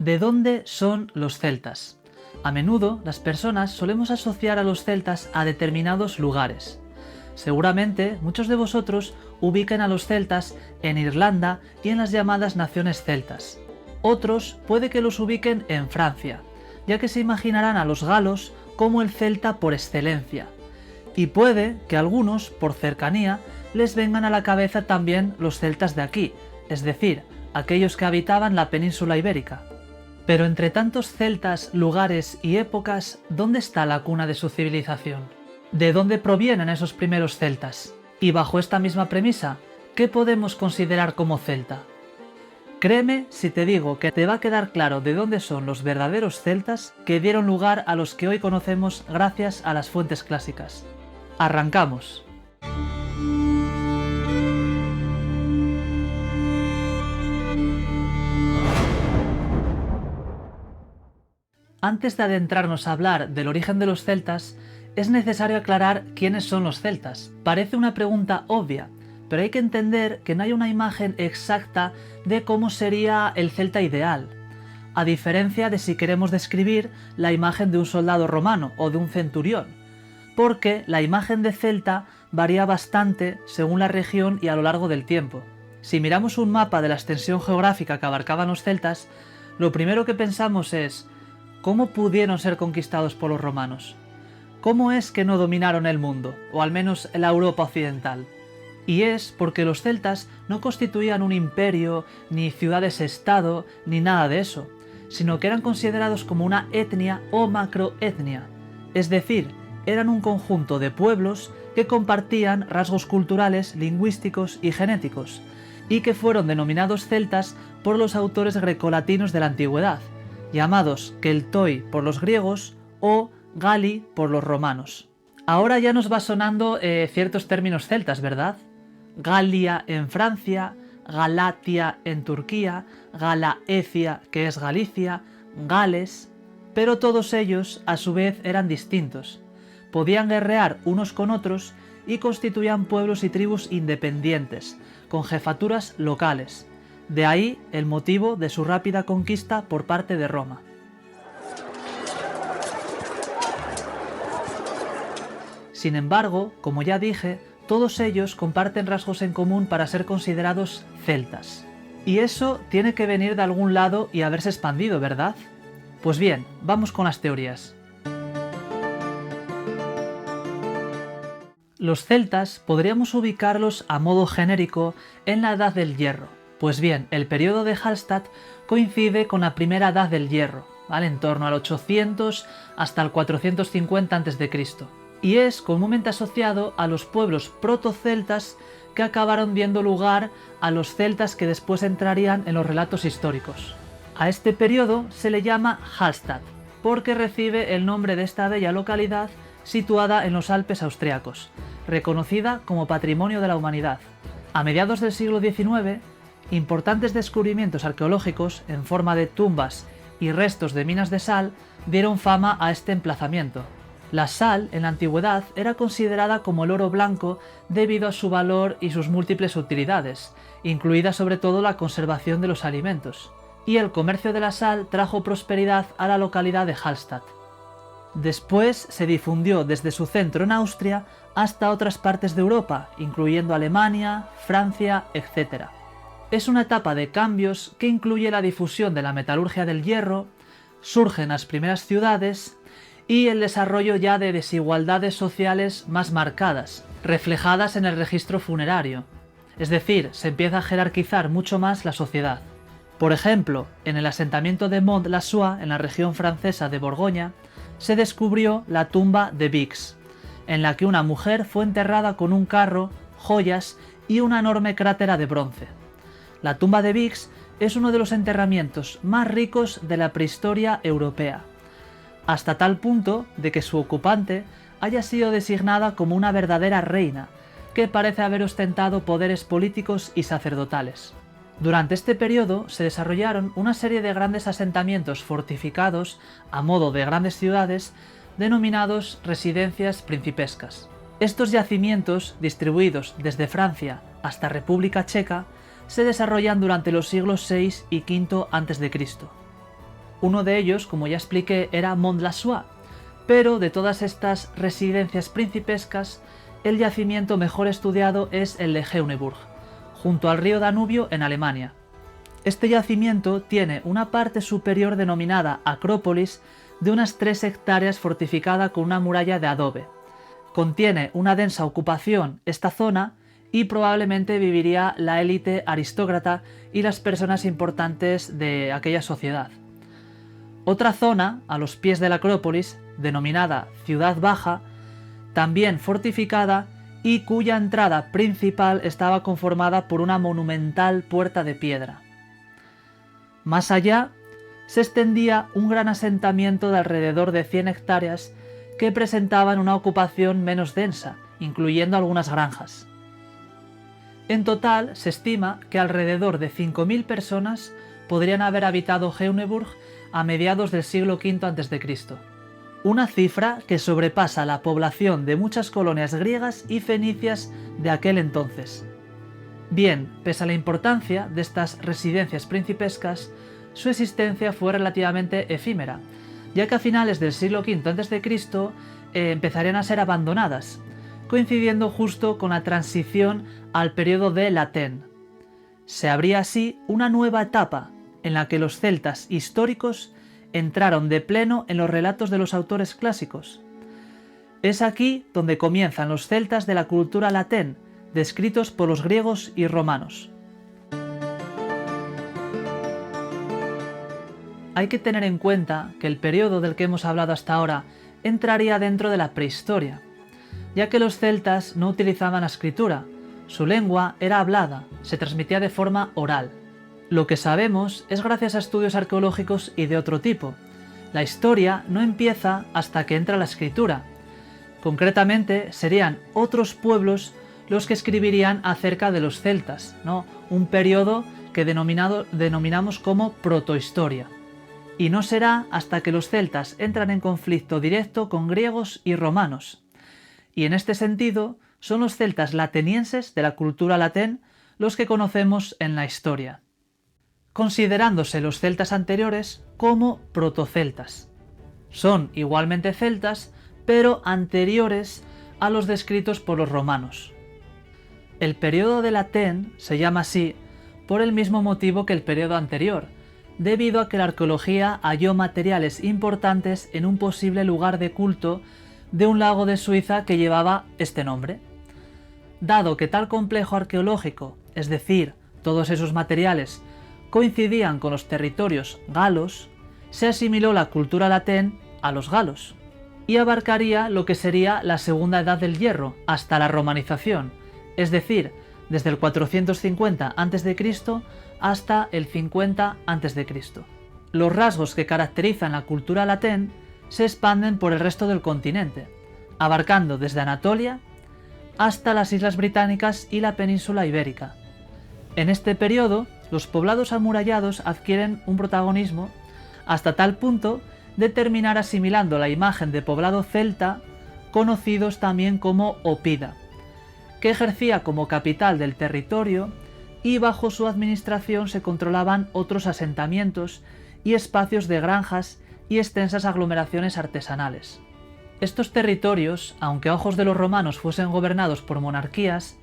¿De dónde son los celtas? A menudo las personas solemos asociar a los celtas a determinados lugares. Seguramente muchos de vosotros ubiquen a los celtas en Irlanda y en las llamadas naciones celtas. Otros puede que los ubiquen en Francia, ya que se imaginarán a los galos como el celta por excelencia. Y puede que a algunos, por cercanía, les vengan a la cabeza también los celtas de aquí, es decir, aquellos que habitaban la península ibérica. Pero entre tantos celtas, lugares y épocas, ¿dónde está la cuna de su civilización? ¿De dónde provienen esos primeros celtas? Y bajo esta misma premisa, ¿qué podemos considerar como celta? Créeme si te digo que te va a quedar claro de dónde son los verdaderos celtas que dieron lugar a los que hoy conocemos gracias a las fuentes clásicas. ¡Arrancamos! Antes de adentrarnos a hablar del origen de los celtas, es necesario aclarar quiénes son los celtas. Parece una pregunta obvia, pero hay que entender que no hay una imagen exacta de cómo sería el celta ideal, a diferencia de si queremos describir la imagen de un soldado romano o de un centurión, porque la imagen de celta varía bastante según la región y a lo largo del tiempo. Si miramos un mapa de la extensión geográfica que abarcaban los celtas, lo primero que pensamos es ¿cómo pudieron ser conquistados por los romanos? ¿Cómo es que no dominaron el mundo, o al menos la Europa occidental? Y es porque los celtas no constituían un imperio, ni ciudades-estado, ni nada de eso, sino que eran considerados como una etnia o macroetnia, es decir, eran un conjunto de pueblos que compartían rasgos culturales, lingüísticos y genéticos, y que fueron denominados celtas por los autores grecolatinos de la antigüedad, llamados Keltoi por los griegos o Gali por los romanos. Ahora ya nos va sonando ciertos términos celtas, ¿verdad? Galia en Francia, Galatia en Turquía, Galaecia, que es Galicia, Gales, pero todos ellos a su vez eran distintos. Podían guerrear unos con otros y constituían pueblos y tribus independientes, con jefaturas locales. De ahí el motivo de su rápida conquista por parte de Roma. Sin embargo, como ya dije, todos ellos comparten rasgos en común para ser considerados celtas. Y eso tiene que venir de algún lado y haberse expandido, ¿verdad? Pues bien, vamos con las teorías. Los celtas podríamos ubicarlos a modo genérico en la Edad del Hierro. Pues bien, el periodo de Hallstatt coincide con la primera edad del hierro, ¿vale? En torno al 800 hasta el 450 a.C. Y es comúnmente asociado a los pueblos protoceltas que acabaron dando lugar a los celtas que después entrarían en los relatos históricos. A este periodo se le llama Hallstatt, porque recibe el nombre de esta bella localidad situada en los Alpes austriacos, reconocida como Patrimonio de la Humanidad. A mediados del siglo XIX, importantes descubrimientos arqueológicos en forma de tumbas y restos de minas de sal dieron fama a este emplazamiento. La sal en la antigüedad era considerada como el oro blanco debido a su valor y sus múltiples utilidades, incluida sobre todo la conservación de los alimentos, y el comercio de la sal trajo prosperidad a la localidad de Hallstatt. Después se difundió desde su centro en Austria hasta otras partes de Europa, incluyendo Alemania, Francia, etc. Es una etapa de cambios que incluye la difusión de la metalurgia del hierro, surgen las primeras ciudades y el desarrollo ya de desigualdades sociales más marcadas, reflejadas en el registro funerario. Es decir, se empieza a jerarquizar mucho más la sociedad. Por ejemplo, en el asentamiento de Mont-la-Soie, en la región francesa de Borgoña, se descubrió la tumba de Vix, en la que una mujer fue enterrada con un carro, joyas y una enorme crátera de bronce. La tumba de Vix es uno de los enterramientos más ricos de la prehistoria europea, hasta tal punto de que su ocupante haya sido designada como una verdadera reina, que parece haber ostentado poderes políticos y sacerdotales. Durante este periodo se desarrollaron una serie de grandes asentamientos fortificados a modo de grandes ciudades denominados residencias principescas. Estos yacimientos, distribuidos desde Francia hasta República Checa, se desarrollan durante los siglos VI y V a.C. Uno de ellos, como ya expliqué, era Mont-la-Soie, pero de todas estas residencias principescas, el yacimiento mejor estudiado es el de Heuneburg, junto al río Danubio en Alemania. Este yacimiento tiene una parte superior denominada Acrópolis de unas 3 hectáreas fortificada con una muralla de adobe. Contiene una densa ocupación esta zona y probablemente viviría la élite aristócrata y las personas importantes de aquella sociedad. Otra zona, a los pies de la Acrópolis, denominada Ciudad Baja, también fortificada y cuya entrada principal estaba conformada por una monumental puerta de piedra. Más allá, se extendía un gran asentamiento de alrededor de 100 hectáreas que presentaban una ocupación menos densa, incluyendo algunas granjas. En total, se estima que alrededor de 5.000 personas podrían haber habitado Heuneburg a mediados del siglo V a.C., una cifra que sobrepasa la población de muchas colonias griegas y fenicias de aquel entonces. Bien, pese a la importancia de estas residencias principescas, su existencia fue relativamente efímera, ya que a finales del siglo V a.C. Empezarían a ser abandonadas, coincidiendo justo con la transición al periodo de Latène. Se abría así una nueva etapa en la que los celtas históricos entraron de pleno en los relatos de los autores clásicos. Es aquí donde comienzan los celtas de la cultura latén, descritos por los griegos y romanos. Hay que tener en cuenta que el periodo del que hemos hablado hasta ahora entraría dentro de la prehistoria, ya que los celtas no utilizaban la escritura, su lengua era hablada, se transmitía de forma oral. Lo que sabemos es gracias a estudios arqueológicos y de otro tipo. La historia no empieza hasta que entra la escritura. Concretamente, serían otros pueblos los que escribirían acerca de los celtas, ¿no? Un periodo que denominamos como protohistoria. Y no será hasta que los celtas entran en conflicto directo con griegos y romanos. Y en este sentido, son los celtas latenienses de la cultura latén los que conocemos en la historia, considerándose los celtas anteriores como protoceltas. Son igualmente celtas, pero anteriores a los descritos por los romanos. El periodo de Latén se llama así por el mismo motivo que el periodo anterior, debido a que la arqueología halló materiales importantes en un posible lugar de culto de un lago de Suiza que llevaba este nombre. Dado que tal complejo arqueológico, es decir, todos esos materiales, coincidían con los territorios galos, se asimiló la cultura latén a los galos, y abarcaría lo que sería la segunda edad del hierro hasta la romanización, es decir, desde el 450 a.C. hasta el 50 a.C. Los rasgos que caracterizan la cultura latén se expanden por el resto del continente, abarcando desde Anatolia hasta las Islas Británicas y la península ibérica. En este periodo, los poblados amurallados adquieren un protagonismo hasta tal punto de terminar asimilando la imagen de poblado celta, conocidos también como Opida, que ejercía como capital del territorio y bajo su administración se controlaban otros asentamientos y espacios de granjas y extensas aglomeraciones artesanales. Estos territorios, aunque a ojos de los romanos fuesen gobernados por monarquías,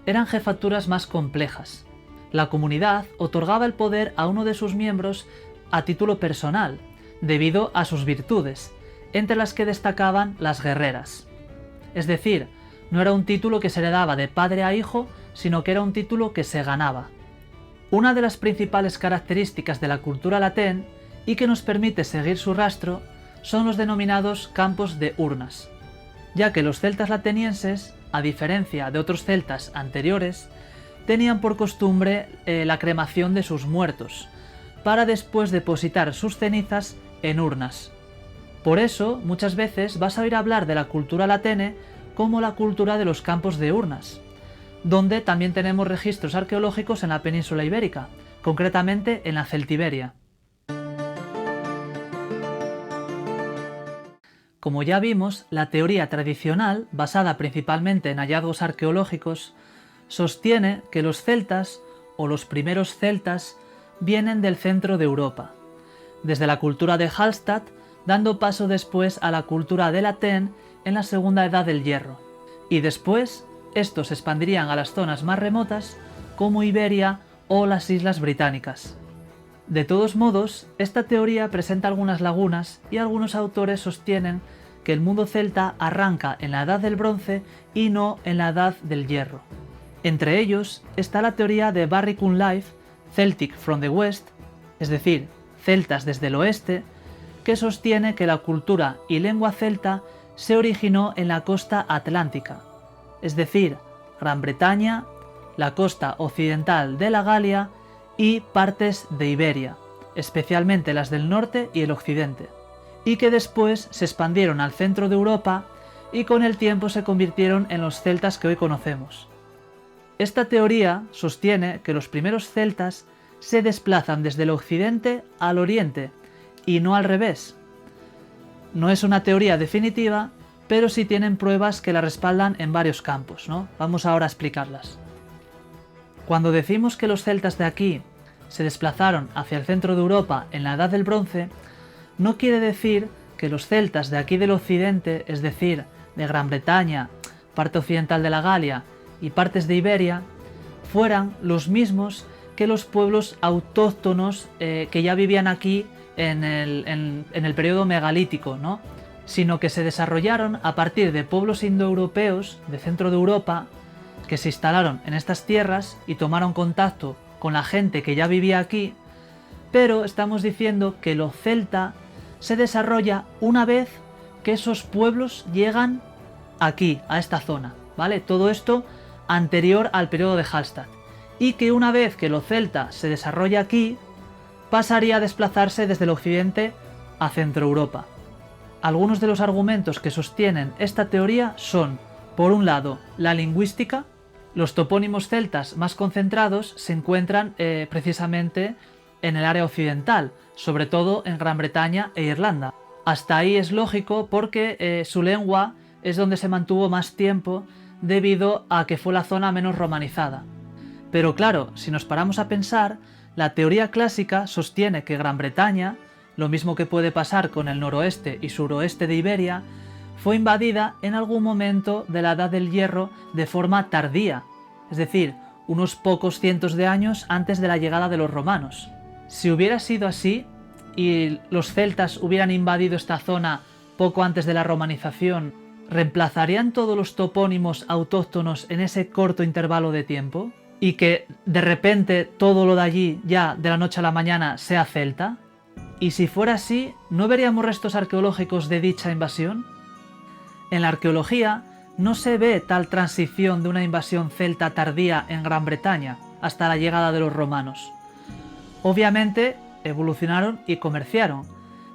eran jefaturas más complejas. La comunidad otorgaba el poder a uno de sus miembros a título personal, debido a sus virtudes, entre las que destacaban las guerreras. Es decir, no era un título que se le daba de padre a hijo, sino que era un título que se ganaba. Una de las principales características de la cultura latén, y que nos permite seguir su rastro, son los denominados campos de urnas, ya que los celtas latenienses, a diferencia de otros celtas anteriores, tenían por costumbre la cremación de sus muertos, para después depositar sus cenizas en urnas. Por eso, muchas veces vas a oír hablar de la cultura latene como la cultura de los campos de urnas, donde también tenemos registros arqueológicos en la península ibérica, concretamente en la Celtiberia. Como ya vimos, la teoría tradicional, basada principalmente en hallazgos arqueológicos, sostiene que los celtas, o los primeros celtas, vienen del centro de Europa, desde la cultura de Hallstatt, dando paso después a la cultura de Latén en la segunda edad del hierro. Y después, estos se expandirían a las zonas más remotas, como Iberia o las Islas Británicas. De todos modos, esta teoría presenta algunas lagunas y algunos autores sostienen que el mundo celta arranca en la Edad del Bronce y no en la Edad del Hierro. Entre ellos está la teoría de Barry Cunliffe, Celtic from the West, es decir, celtas desde el oeste, que sostiene que la cultura y lengua celta se originó en la costa atlántica, es decir, Gran Bretaña, la costa occidental de la Galia y partes de Iberia, especialmente las del norte y el occidente, y que después se expandieron al centro de Europa y con el tiempo se convirtieron en los celtas que hoy conocemos. Esta teoría sostiene que los primeros celtas se desplazan desde el occidente al oriente y no al revés. No es una teoría definitiva, pero sí tienen pruebas que la respaldan en varios campos, ¿no? Vamos ahora a explicarlas. Cuando decimos que los celtas de aquí se desplazaron hacia el centro de Europa en la Edad del Bronce, no quiere decir que los celtas de aquí del occidente, es decir, de Gran Bretaña, parte occidental de la Galia y partes de Iberia, fueran los mismos que los pueblos autóctonos que ya vivían aquí en el periodo megalítico, ¿no? Sino que se desarrollaron a partir de pueblos indoeuropeos de centro de Europa que se instalaron en estas tierras y tomaron contacto con la gente que ya vivía aquí, pero estamos diciendo que lo celta se desarrolla una vez que esos pueblos llegan aquí, a esta zona, ¿vale? Todo esto anterior al periodo de Hallstatt, y que una vez que lo celta se desarrolla aquí, pasaría a desplazarse desde el occidente a Centro Europa. Algunos de los argumentos que sostienen esta teoría son, por un lado, la lingüística. Los topónimos celtas más concentrados se encuentran precisamente en el área occidental, sobre todo en Gran Bretaña e Irlanda. Hasta ahí es lógico porque su lengua es donde se mantuvo más tiempo debido a que fue la zona menos romanizada. Pero claro, si nos paramos a pensar, la teoría clásica sostiene que Gran Bretaña, lo mismo que puede pasar con el noroeste y suroeste de Iberia, fue invadida en algún momento de la Edad del Hierro de forma tardía, es decir, unos pocos cientos de años antes de la llegada de los romanos. Si hubiera sido así, y los celtas hubieran invadido esta zona poco antes de la romanización, ¿reemplazarían todos los topónimos autóctonos en ese corto intervalo de tiempo? ¿Y que de repente todo lo de allí, ya de la noche a la mañana, sea celta? ¿Y si fuera así, no veríamos restos arqueológicos de dicha invasión? En la arqueología no se ve tal transición de una invasión celta tardía en Gran Bretaña hasta la llegada de los romanos. Obviamente evolucionaron y comerciaron,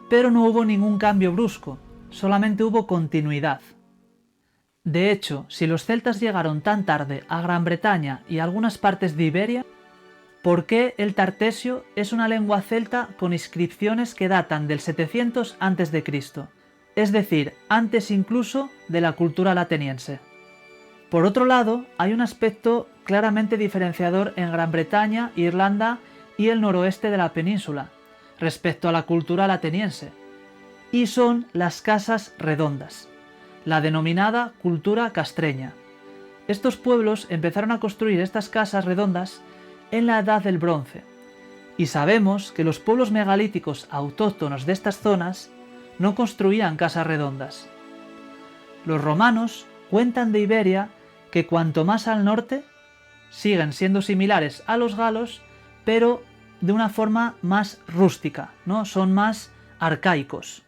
pero no hubo ningún cambio brusco, solamente hubo continuidad. De hecho, si los celtas llegaron tan tarde a Gran Bretaña y a algunas partes de Iberia, ¿por qué el tartesio es una lengua celta con inscripciones que datan del 700 a.C.? Es decir, antes incluso de la cultura ateniense. Por otro lado, hay un aspecto claramente diferenciador en Gran Bretaña, Irlanda y el noroeste de la península, respecto a la cultura ateniense, y son las casas redondas, la denominada cultura castreña. Estos pueblos empezaron a construir estas casas redondas en la Edad del Bronce, y sabemos que los pueblos megalíticos autóctonos de estas zonas no construían casas redondas. Los romanos cuentan de Iberia que cuanto más al norte, siguen siendo similares a los galos, pero de una forma más rústica, ¿no? Son más arcaicos.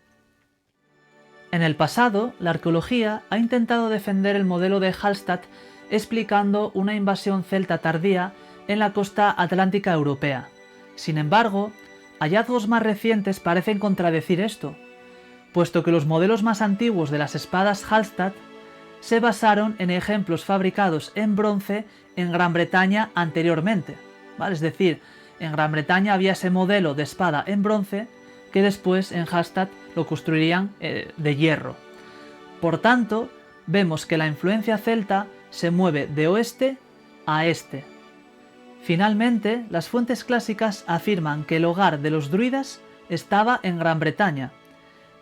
En el pasado, la arqueología ha intentado defender el modelo de Hallstatt explicando una invasión celta tardía en la costa atlántica europea. Sin embargo, hallazgos más recientes parecen contradecir esto, puesto que los modelos más antiguos de las espadas Hallstatt se basaron en ejemplos fabricados en bronce en Gran Bretaña anteriormente, ¿vale? Es decir, en Gran Bretaña había ese modelo de espada en bronce que después en Hallstatt lo construirían de hierro. Por tanto, vemos que la influencia celta se mueve de oeste a este. Finalmente, las fuentes clásicas afirman que el hogar de los druidas estaba en Gran Bretaña,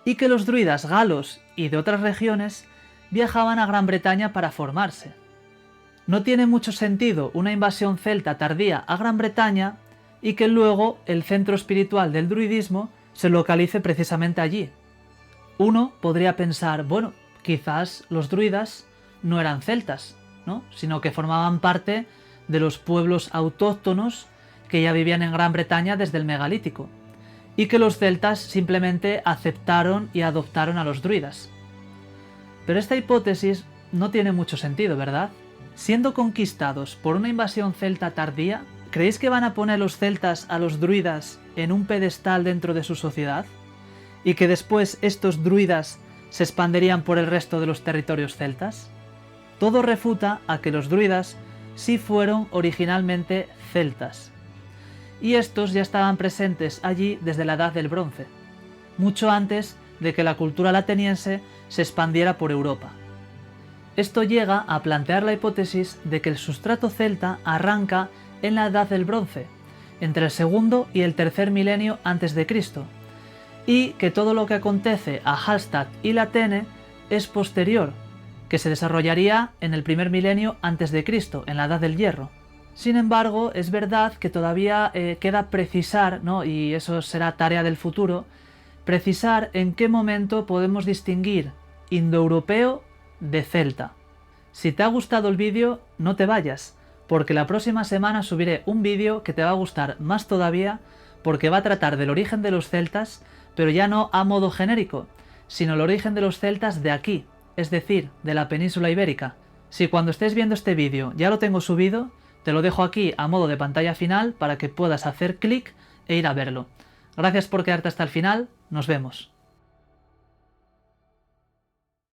y que los druidas galos y de otras regiones viajaban a Gran Bretaña para formarse. No tiene mucho sentido una invasión celta tardía a Gran Bretaña y que luego el centro espiritual del druidismo se localice precisamente allí. Uno podría pensar, bueno, quizás los druidas no eran celtas, ¿no?, sino que formaban parte de los pueblos autóctonos que ya vivían en Gran Bretaña desde el megalítico, y que los celtas simplemente aceptaron y adoptaron a los druidas. Pero esta hipótesis no tiene mucho sentido, ¿verdad? Siendo conquistados por una invasión celta tardía, ¿creéis que van a poner los celtas a los druidas en un pedestal dentro de su sociedad? ¿Y que después estos druidas se expandirían por el resto de los territorios celtas? Todo refuta a que los druidas sí fueron originalmente celtas. Y estos ya estaban presentes allí desde la Edad del Bronce, mucho antes de que la cultura ateniense se expandiera por Europa. Esto llega a plantear la hipótesis de que el sustrato celta arranca en la Edad del Bronce, entre el segundo y el tercer milenio antes de Cristo, y que todo lo que acontece a Hallstatt y Latene es posterior, que se desarrollaría en el primer milenio antes de Cristo, en la Edad del Hierro. Sin embargo, es verdad que todavía queda precisar, ¿no?, y eso será tarea del futuro, precisar en qué momento podemos distinguir indoeuropeo de celta. Si te ha gustado el vídeo, no te vayas, porque la próxima semana subiré un vídeo que te va a gustar más todavía, porque va a tratar del origen de los celtas, pero ya no a modo genérico, sino el origen de los celtas de aquí, es decir, de la península ibérica. Si cuando estés viendo este vídeo ya lo tengo subido, te lo dejo aquí a modo de pantalla final para que puedas hacer clic e ir a verlo. Gracias por quedarte hasta el final, nos vemos.